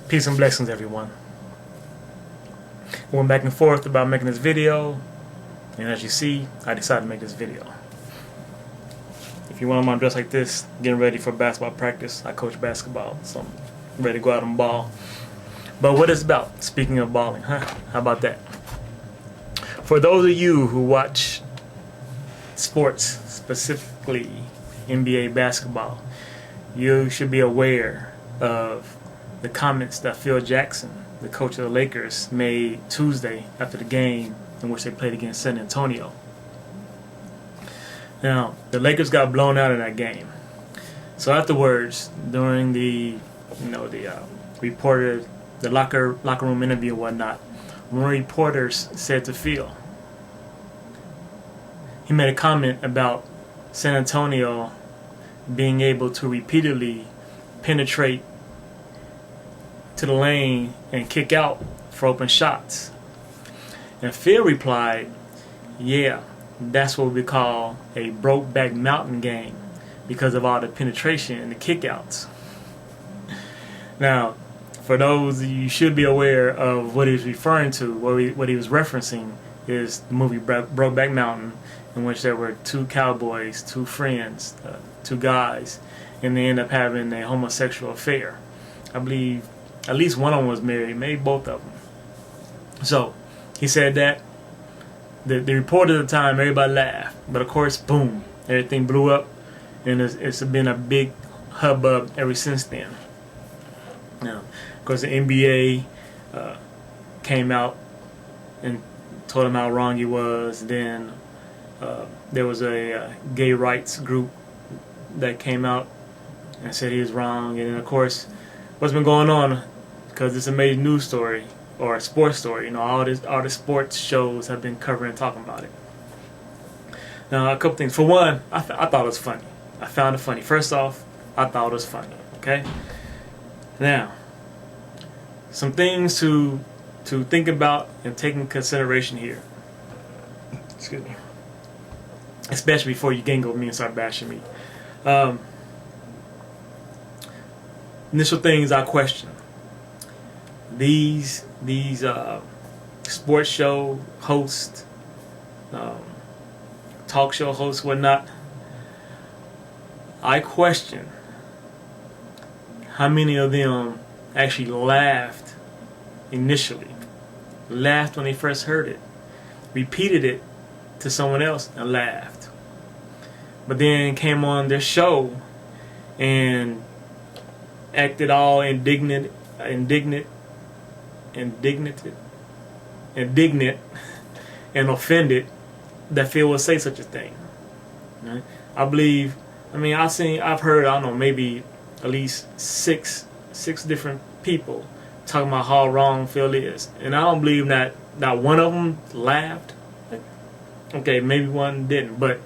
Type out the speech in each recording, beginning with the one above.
Peace and blessings, everyone. We went back and forth about making this video, and as you see, I decided to make this video. If you want my dress like this, getting ready for basketball practice, I coach basketball, so I'm ready to go out and ball. But what it's about, speaking of balling, huh? How about that? For those of you who watch sports, specifically NBA basketball, you should be aware of the comments that Phil Jackson, the coach of the Lakers, made Tuesday after the game in which they played against San Antonio. Now, the Lakers got blown out in that game. So afterwards, during the locker room interview and whatnot, one of the reporters said to Phil, he made a comment about San Antonio being able to repeatedly penetrate to the lane and kick out for open shots. And Phil replied, yeah, that's what we call a Brokeback mountain game because of all the penetration and the kickouts. Now, for those, you should be aware of what he's referring to. What he was referencing is the movie Brokeback Mountain, in which there were two cowboys, two friends, two guys, and they end up having a homosexual affair. I believe at least one of them was married, maybe both of them. So he said that the reporter at the time, everybody laughed, but of course, boom, everything blew up, and it's been a big hubbub ever since then. Now, of course, the NBA came out and told him how wrong he was. Then there was a gay rights group that came out and said he was wrong. And then, of course, what's been going on, because it's a major news story or a sports story, all the sports shows have been covering and talking about it. Now, a couple things. For one, I thought it was funny. I found it funny. First off, I thought it was funny. Okay. Now, some things to think about and take into consideration here. Excuse me. Especially before you gang up me and start bashing me. Initial things I question. These sports show hosts, talk show hosts, whatnot. I question how many of them actually laughed initially, laughed when they first heard it, repeated it to someone else and laughed, but then came on their show and acted all indignant and offended that Phil would say such a thing. Right? I've heard, I don't know, maybe at least six different people talking about how wrong Phil is, and I don't believe that not one of them laughed. Okay, maybe one didn't, but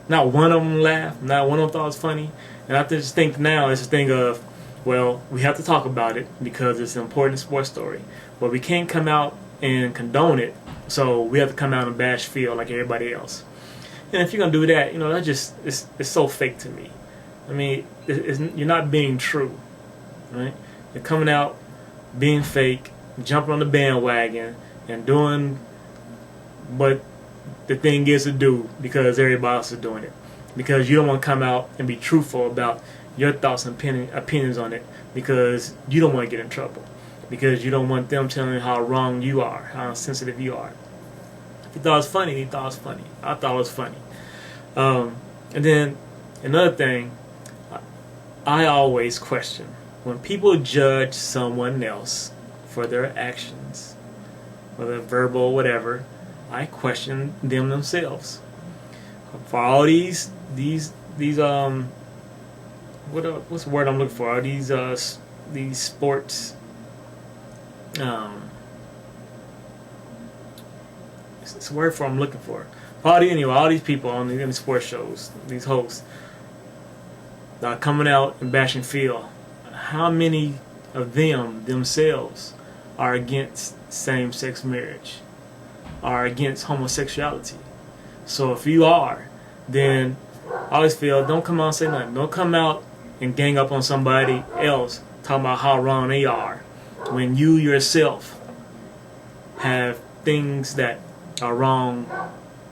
not one of them laughed. Not one of them thought it was funny. And I just think now it's a thing of, well, we have to talk about it because it's an important sports story, but we can't come out and condone it. So we have to come out and bash Phil like everybody else. And if you're gonna do that, that just it's so fake to me. I mean, you're not being true, right? You're coming out being fake, jumping on the bandwagon, and doing what the thing is to do because everybody else is doing it. Because you don't want to come out and be truthful about your thoughts and opinions on it, because you don't want to get in trouble, because you don't want them telling you how wrong you are, how insensitive you are. If you thought it was funny, he thought it was funny. I thought it was funny. And then another thing, I always question when people judge someone else for their actions, whether verbal or whatever. I question them themselves. For all these what's the word I'm looking for? Are these sports it's a word for I'm looking for. All these people on the sports shows, these hosts that are coming out and bashing Phil, how many of them themselves are against same-sex marriage, are against homosexuality? So if you are, then I always feel, don't come out and say nothing. Don't come out and gang up on somebody else talking about how wrong they are when you yourself have things that are wrong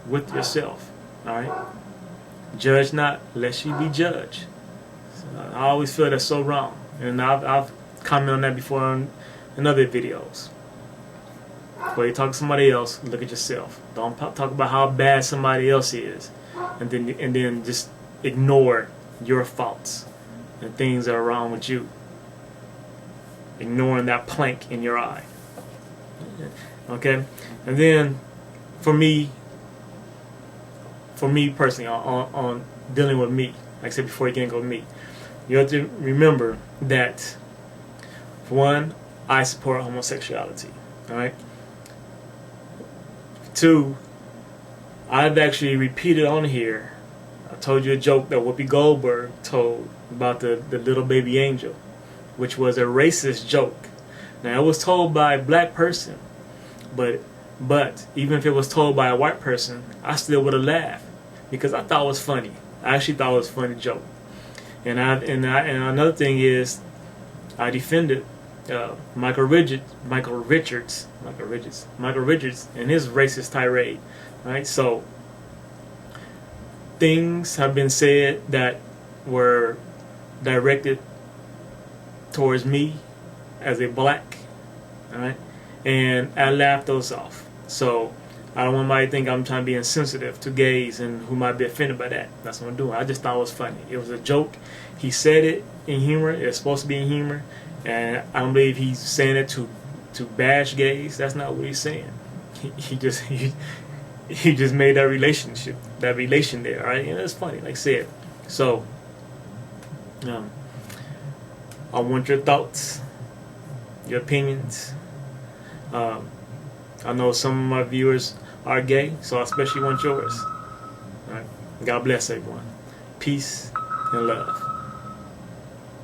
with yourself. All right, judge not, lest you be judged. So I always feel that's so wrong, and I've commented on that before in other videos. Before you talk to somebody else, look at yourself. Don't talk about how bad somebody else is, and then just ignore your faults and things that are wrong with you. Ignoring that plank in your eye. Okay, and then for me personally, on dealing with me, like I said before, you can't go with me. You have to remember that, for one, I support homosexuality. All right. Two, I've actually repeated on here. I told you a joke that Whoopi Goldberg told about the little baby angel, which was a racist joke. Now, it was told by a black person, but even if it was told by a white person, I still would have laughed because I thought it was funny. I actually thought it was a funny joke. And another thing is, I defended Michael Richards and his racist tirade. Right? So things have been said that were directed towards me as a black, all right, and I laughed those off. So I don't want anybody to think I'm trying to be insensitive to gays and who might be offended by that. That's what I'm doing. I just thought it was funny. It was a joke. He said it in humor. It's supposed to be in humor, and I don't believe he's saying it to bash gays. That's not what he's saying. He just made that relation there, all right? And it's funny, like I said. So I want your thoughts, your opinions. I know some of my viewers are gay, so I especially want yours. All right? God bless everyone. Peace and love.